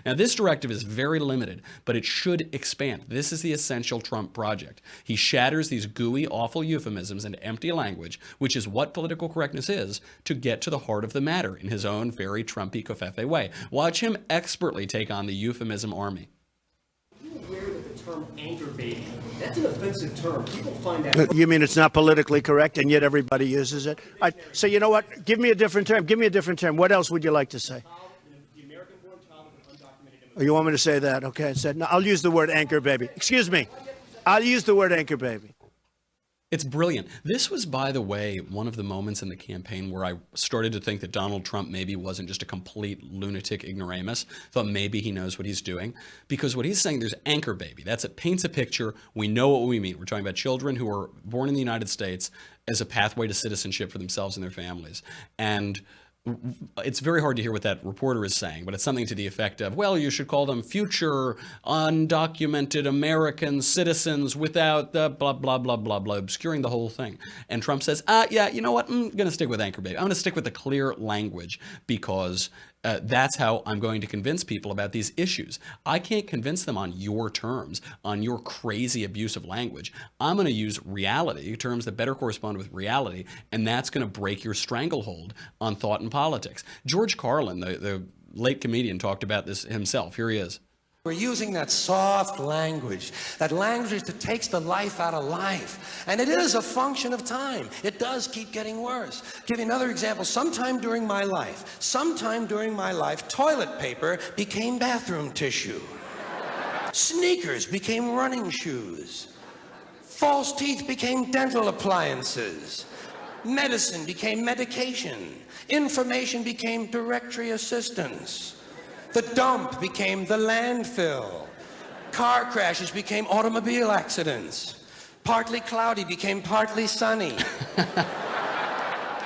Now, this directive is very limited, but it should expand. This is the essential Trump project. He shatters these gooey, awful euphemisms and empty language, which is what political correctness is, to get to the heart of the matter in his own very Trumpy, covfefe way. Watch him expertly take on the euphemism army. Are you aware that the term anchor baby, that's an offensive term? People find that. You mean it's not politically correct and yet everybody uses it? So you know what? Give me a different term. Give me a different term. What else would you like to say? The American-born child of an undocumented immigrant. Oh, you want me to say that? Okay. I said, no, I'll use the word anchor baby. Excuse me. I'll use the word anchor baby. It's brilliant. This was, by the way, one of the moments in the campaign where I started to think that Donald Trump maybe wasn't just a complete lunatic ignoramus. Thought maybe he knows what he's doing. Because what he's saying, there's anchor baby. It paints a picture. We know what we mean. We're talking about children who are born in the United States as a pathway to citizenship for themselves and their families. And it's very hard to hear what that reporter is saying, but it's something to the effect of, well, you should call them future undocumented American citizens without the blah, blah, blah, blah, blah, obscuring the whole thing. And Trump says, yeah, you know what? I'm going to stick with anchor baby. I'm going to stick with the clear language because that's how I'm going to convince people about these issues. I can't convince them on your terms, on your crazy abusive language. I'm going to use reality, terms that better correspond with reality, and that's going to break your stranglehold on thought and politics. George Carlin, the late comedian, talked about this himself. Here he is. We're using that soft language that takes the life out of life. And it is a function of time. It does keep getting worse. Give you another example. Sometime during my life, toilet paper became bathroom tissue. Sneakers became running shoes. False teeth became dental appliances. Medicine became medication. Information became directory assistance. The dump became the landfill. Car crashes became automobile accidents. Partly cloudy became partly sunny.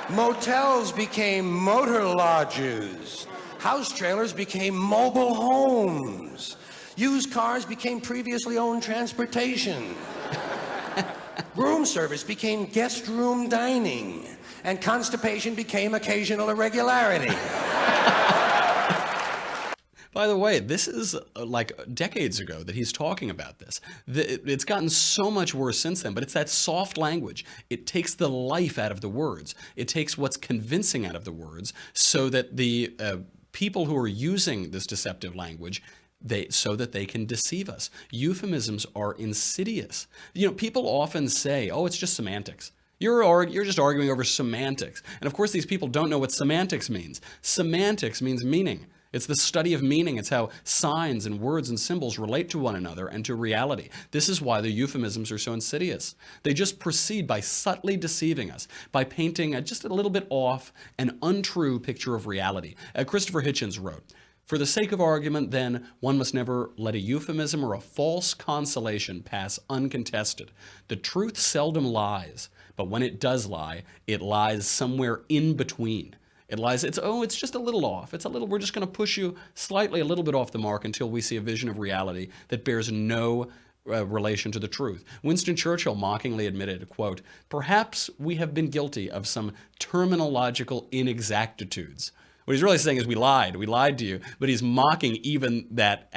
Motels became motor lodges. House trailers became mobile homes. Used cars became previously owned transportation. Room service became guest room dining. And constipation became occasional irregularity. By the way, this is like decades ago that he's talking about this. It's gotten so much worse since then, but it's that soft language. It takes the life out of the words. It takes what's convincing out of the words so that the people who are using this deceptive language, so that they can deceive us. Euphemisms are insidious. You know, people often say, oh, it's just semantics. You're just arguing over semantics. And of course, these people don't know what semantics means. Semantics means meaning. It's the study of meaning. It's how signs and words and symbols relate to one another and to reality. This is why the euphemisms are so insidious. They just proceed by subtly deceiving us, by painting just a little bit off an untrue picture of reality. Christopher Hitchens wrote, "For the sake of argument, then, one must never let a euphemism or a false consolation pass uncontested. The truth seldom lies, but when it does lie, it lies somewhere in between. It lies, it's just a little off. We're just going to push you slightly a little bit off the mark until we see a vision of reality that bears no relation to the truth." Winston Churchill mockingly admitted, quote, "Perhaps we have been guilty of some terminological inexactitudes." What he's really saying is we lied to you, but he's mocking even that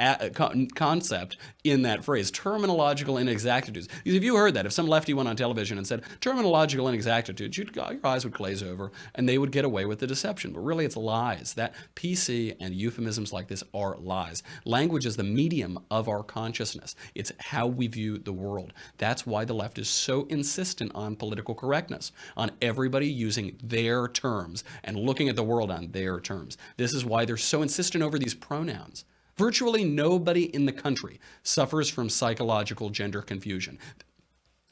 concept in that phrase, terminological inexactitudes. Because if you heard that, if some lefty went on television and said terminological inexactitudes, your eyes would glaze over and they would get away with the deception. But really it's lies. That PC and euphemisms like this are lies. Language is the medium of our consciousness. It's how we view the world. That's why the left is so insistent on political correctness, on everybody using their terms and looking at the world on their terms. This is why they're so insistent over these pronouns. Virtually nobody in the country suffers from psychological gender confusion.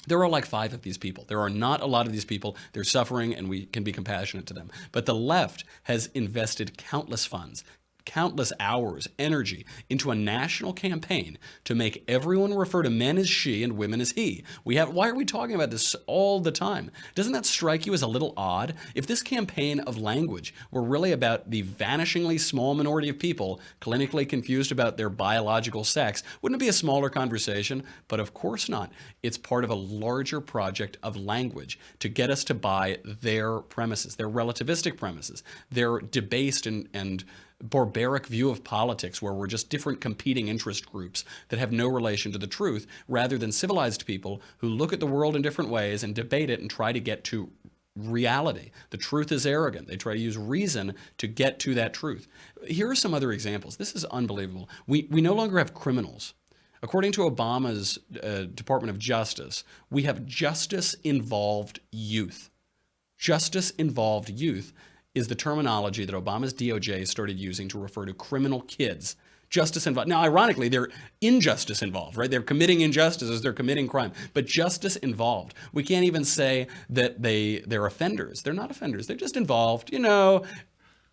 There are like 5 of these people. There are not a lot of these people. They're suffering and we can be compassionate to them. But the left has invested countless funds, countless hours, energy into a national campaign to make everyone refer to men as she and women as he. Why are we talking about this all the time? Doesn't that strike you as a little odd? If this campaign of language were really about the vanishingly small minority of people clinically confused about their biological sex, wouldn't it be a smaller conversation? But of course not. It's part of a larger project of language to get us to buy their premises, their relativistic premises, their debased and barbaric view of politics where we're just different competing interest groups that have no relation to the truth, rather than civilized people who look at the world in different ways and debate it and try to get to reality. The truth is arrogant. They try to use reason to get to that truth. Here are some other examples. This is unbelievable. We no longer have criminals. According to Obama's Department of Justice, we have justice-involved youth. Justice-involved youth is the terminology that Obama's DOJ started using to refer to criminal kids. Justice involved. Now, ironically, they're injustice involved, right? They're committing injustices, they're committing crime, but justice involved. We can't even say that they're offenders. They're not offenders. They're just involved. You know,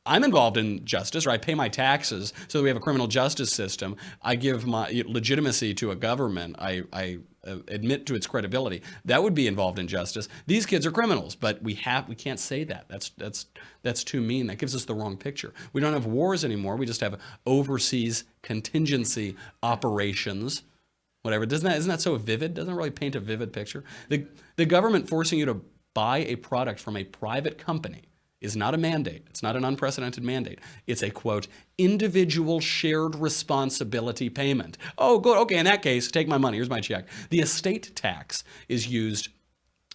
I'm involved in justice, or I pay my taxes so that we have a criminal justice system. I give my legitimacy to a government. I admit to its credibility. That would be involved in justice. These kids are criminals, but we can't say that. That's too mean. That gives us the wrong picture. We don't have wars anymore. We just have overseas contingency operations. Whatever. Isn't that so vivid? Doesn't it really paint a vivid picture? The government forcing you to buy a product from a private company is not a mandate. It's not an unprecedented mandate. It's a, quote, individual shared responsibility payment. Oh, good. Okay, in that case, take my money. Here's my check. The estate tax is used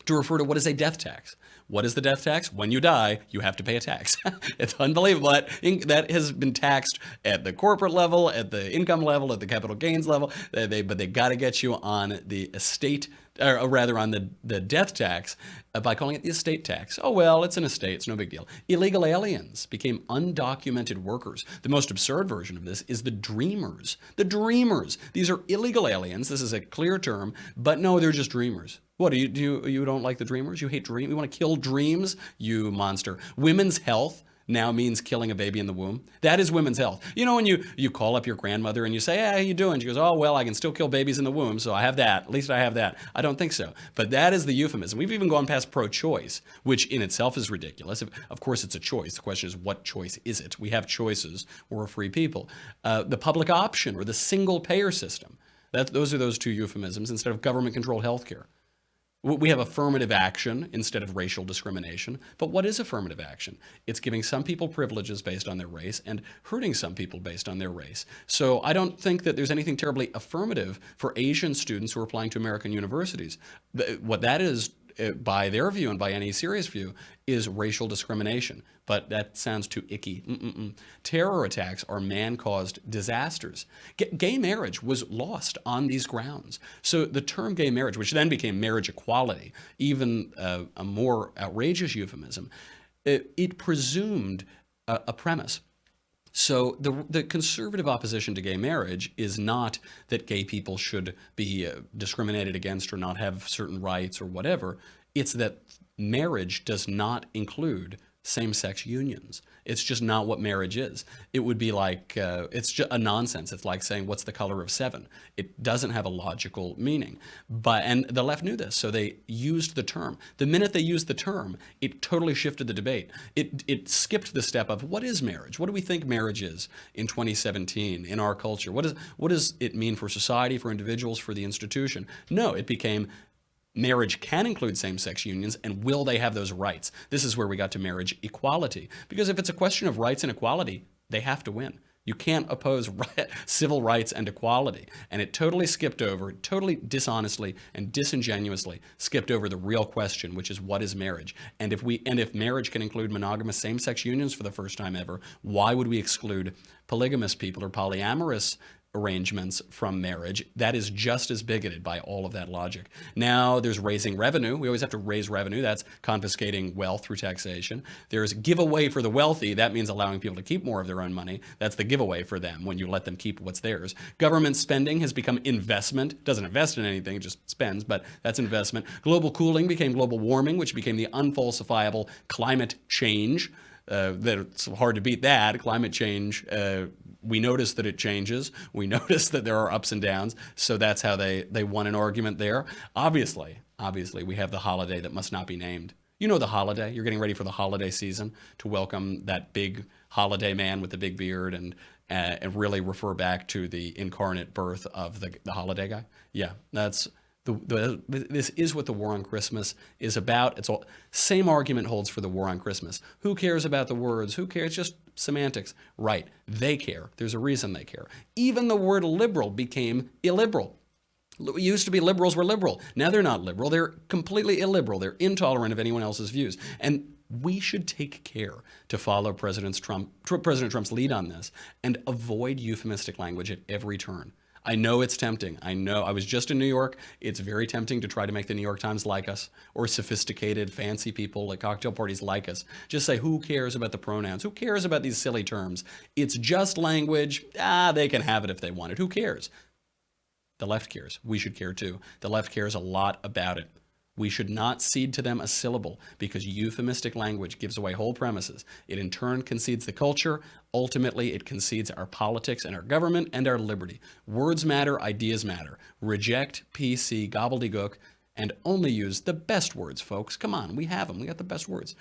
to refer to what is a death tax. What is the death tax? When you die, you have to pay a tax. It's unbelievable. That has been taxed at the corporate level, at the income level, at the capital gains level. But they got to get you on the estate, or rather on the death tax, by calling it the estate tax. Oh, well, it's an estate. It's no big deal. Illegal aliens became undocumented workers. The most absurd version of this is the dreamers. The dreamers. These are illegal aliens. This is a clear term, but no, they're just dreamers. What, you don't like the dreamers? You hate dreams? You want to kill dreams? You monster. Women's health now means killing a baby in the womb. That is women's health. You know, when you call up your grandmother and you say, hey, how you doing? She goes, oh, well, I can still kill babies in the womb, so I have that. At least I have that. I don't think so. But that is the euphemism. We've even gone past pro-choice, which in itself is ridiculous. Of course, it's a choice. The question is, what choice is it? We have choices. We're free people. The public option or the single-payer system. Those are those two euphemisms instead of government-controlled health care. We have affirmative action instead of racial discrimination. But what is affirmative action? It's giving some people privileges based on their race and hurting some people based on their race. So I don't think that there's anything terribly affirmative for Asian students who are applying to American universities. What that is, by their view and by any serious view, is racial discrimination. But that sounds too icky. Terror attacks are man-caused disasters. Gay marriage was lost on these grounds. So the term gay marriage, which then became marriage equality, even a more outrageous euphemism, it presumed a premise. So the conservative opposition to gay marriage is not that gay people should be discriminated against or not have certain rights or whatever. It's that marriage does not include same-sex unions. It's just not what marriage is. It would be like, it's just a nonsense. It's like saying, what's the color of 7? It doesn't have a logical meaning. And the left knew this, so they used the term. The minute they used the term, it totally shifted the debate. It skipped the step of, what is marriage? What do we think marriage is in 2017 in our culture? What does it mean for society, for individuals, for the institution? No, it became, marriage can include same-sex unions, and will they have those rights? This is where we got to marriage equality. Because if it's a question of rights and equality, they have to win. You can't oppose civil rights and equality. And it totally skipped over, totally dishonestly and disingenuously skipped over the real question, which is, what is marriage? And if marriage can include monogamous same-sex unions for the first time ever, why would we exclude polygamous people or polyamorous arrangements from marriage? That is just as bigoted by all of that logic. Now there's raising revenue. We always have to raise revenue. That's confiscating wealth through taxation. There's giveaway for the wealthy. That means allowing people to keep more of their own money. That's the giveaway for them when you let them keep what's theirs. Government spending has become investment. Doesn't invest in anything, it just spends, but that's investment. Global cooling became global warming, which became the unfalsifiable climate change. It's hard to beat that. Climate change, we notice that it changes. We notice that there are ups and downs. So that's how they won an argument there. Obviously, we have the holiday that must not be named. You know the holiday. You're getting ready for the holiday season to welcome that big holiday man with the big beard and really refer back to the incarnate birth of the holiday guy. Yeah, that's This is what the war on Christmas is about. It's all same argument holds for the war on Christmas. Who cares about the words? Who cares? Just semantics. Right. They care. There's a reason they care. Even the word liberal became illiberal. It used to be liberals were liberal. Now they're not liberal. They're completely illiberal. They're intolerant of anyone else's views. And we should take care to follow President Trump's lead on this and avoid euphemistic language at every turn. I know it's tempting. I know. I was just in New York. It's very tempting to try to make the New York Times like us, or sophisticated, fancy people at cocktail parties like us. Just say, who cares about the pronouns? Who cares about these silly terms? It's just language. They can have it if they want it. Who cares? The left cares. We should care too. The left cares a lot about it. We should not cede to them a syllable, because euphemistic language gives away whole premises. It in turn concedes the culture. Ultimately, it concedes our politics and our government and our liberty. Words matter, ideas matter. Reject PC gobbledygook and only use the best words, folks. Come on, we have them. We got the best words.